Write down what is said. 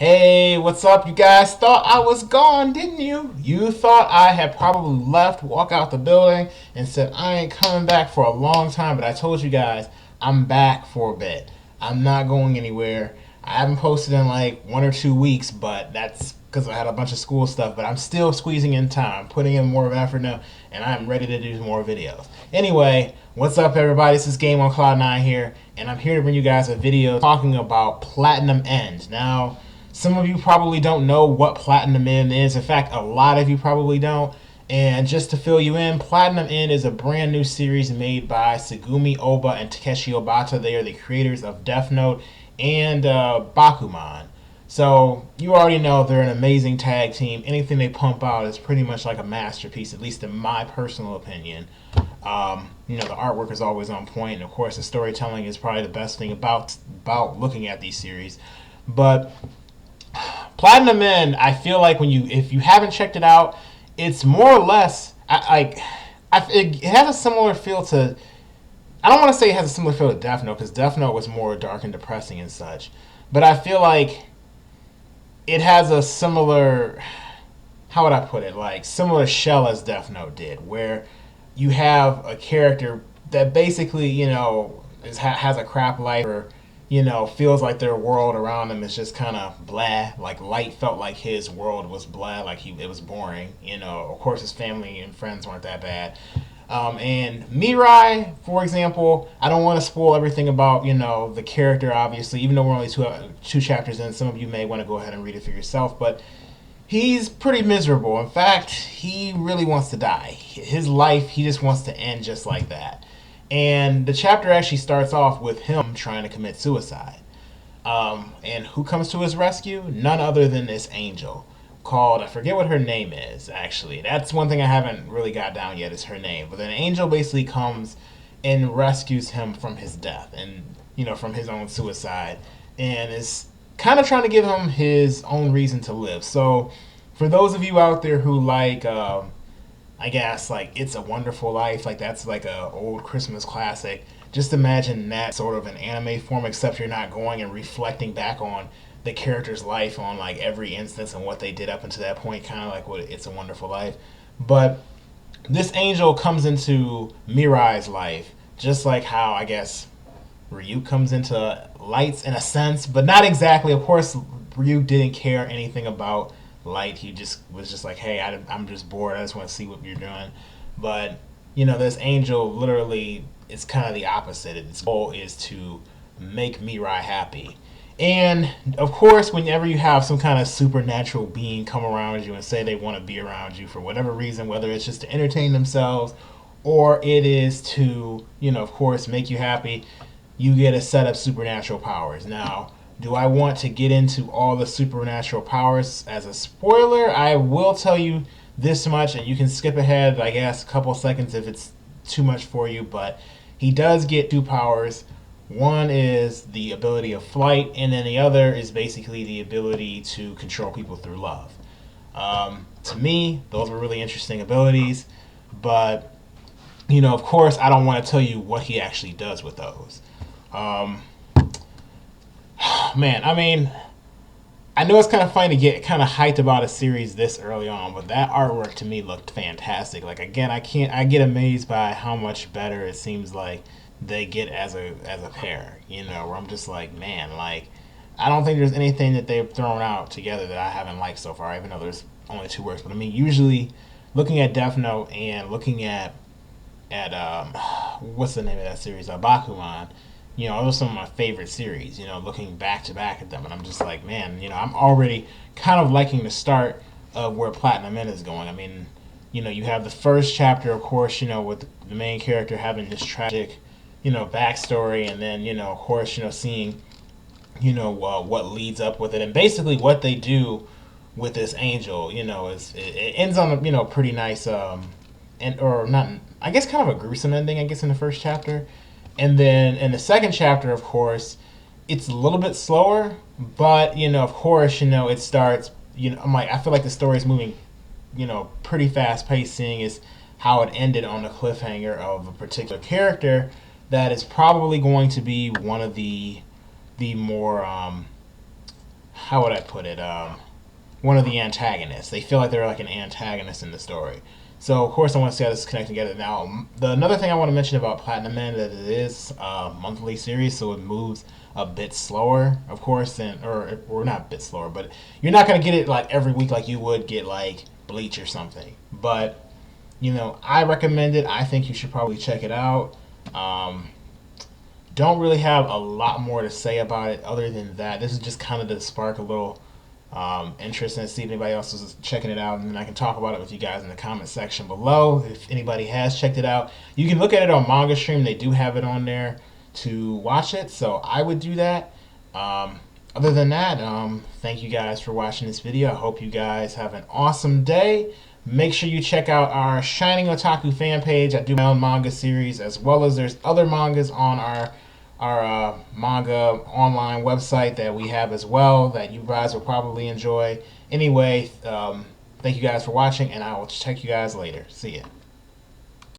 Hey, what's up? You guys thought I was gone, didn't you? You thought I had probably left, walk out the building, and said I ain't coming back for a long time, but I told you guys I'm back for a bit. I'm not going anywhere. I haven't posted in like 1 or 2 weeks, but that's because I had a bunch of school stuff, but I'm still squeezing in time, putting in more of an effort now, and I'm ready to do more videos. Anyway, what's up, everybody? This is Game on Cloud 9 here, and I'm here to bring you guys a video talking about Platinum End. Now, some of you probably don't know what Platinum End is. In fact, a lot of you probably don't. And just to fill you in, Platinum End is a brand new series made by Tsugumi, Ohba, and Takeshi Obata. They are the creators of Death Note and Bakuman. So you already know they're an amazing tag team. Anything they pump out is pretty much like a masterpiece, at least in my personal opinion. The artwork is always on point, and of course, the storytelling is probably the best thing about looking at these series. But Platinum End, I feel like if you haven't checked it out, it's more or less it has a similar feel to. I don't want to say it has a similar feel to Death Note because Death Note was more dark and depressing and such, but I feel like it has a similar. How would I put it? Like similar shell as Death Note did, where you have a character that basically has a crap life or feels like their world around him is just kind of blah. Like Light felt like his world was blah, like it was boring. Of course, his family and friends weren't that bad. And Mirai, for example, I don't want to spoil everything about the character. Obviously, even though we're only two chapters in, some of you may want to go ahead and read it for yourself. But he's pretty miserable. In fact, he really wants to die. His life, he just wants to end just like that. And the chapter actually starts off with him trying to commit suicide. And who comes to his rescue? None other than this angel called, I forget what her name is, actually. That's one thing I haven't really got down yet is her name. But an angel basically comes and rescues him from his death and, from his own suicide. And is kind of trying to give him his own reason to live. So for those of you out there who like I guess like It's a Wonderful Life, like that's like a old Christmas classic. Just imagine that sort of an anime form, except you're not going and reflecting back on the character's life on like every instance and what they did up until that point, kind of like what It's a Wonderful Life. But this angel comes into Mirai's life, just like how I guess Ryuk comes into Light's in a sense, but not exactly. Of course, Ryuk didn't care anything about Light. He just was just like, hey, I'm just bored. I just want to see what you're doing. But this angel literally is kind of the opposite. Its goal is to make Mirai happy. And of course, whenever you have some kind of supernatural being come around you and say they want to be around you for whatever reason, whether it's just to entertain themselves or it is to, of course, make you happy, you get a set of supernatural powers. Now, do I want to get into all the supernatural powers as a spoiler? I will tell you this much, and you can skip ahead, I guess, a couple seconds if it's too much for you, but he does get two powers. One is the ability of flight, and then the other is basically the ability to control people through love. To me, those were really interesting abilities, but, of course, I don't want to tell you what he actually does with those. Man, I mean, I know it's kind of funny to get kind of hyped about a series this early on, but that artwork to me looked fantastic. Like again, I get amazed by how much better it seems like they get as a pair. Where I'm just like, man, like I don't think there's anything that they've thrown out together that I haven't liked so far, even though there's only two works. But I mean, usually looking at Death Note and looking at what's the name of that series? Bakuman. Those are some of my favorite series, looking back to back at them. And I'm just like, man, I'm already kind of liking the start of where Platinum End is going. I mean, you have the first chapter, of course, with the main character having this tragic, backstory. And then, of course, seeing, what leads up with it. And basically what they do with this angel, is it ends on a, pretty nice, or not, I guess kind of a gruesome ending, I guess, in the first chapter. And then in the second chapter, of course, it's a little bit slower, but of course, it starts. I'm like, I feel like the story is moving, pretty fast paced. Seeing is how it ended on the cliffhanger of a particular character that is probably going to be one of the more how would I put it? One of the antagonists. They feel like they're like an antagonist in the story. So of course I want to see how this is connected together. Now, another thing I want to mention about Platinum Man that it is a monthly series, so it moves a bit slower, of course, than or not a bit slower, but you're not gonna get it like every week like you would get like Bleach or something. But I recommend it. I think you should probably check it out. Um, don't really have a lot more to say about it other than that. This is just kind of to spark a little interest and see if anybody else is checking it out, and then I can talk about it with you guys in the comment section below. If anybody has checked it out, you can look at it on Manga Stream. They do have it on there to watch it, so I would do that. Other than that, thank you guys for watching this video. I hope you guys have an awesome day. Make sure you check out our Shining Otaku fan page. I do my own manga series, as well as there's other mangas on our manga online website that we have as well that you guys will probably enjoy. Anyway, thank you guys for watching, and I will check you guys later. See ya.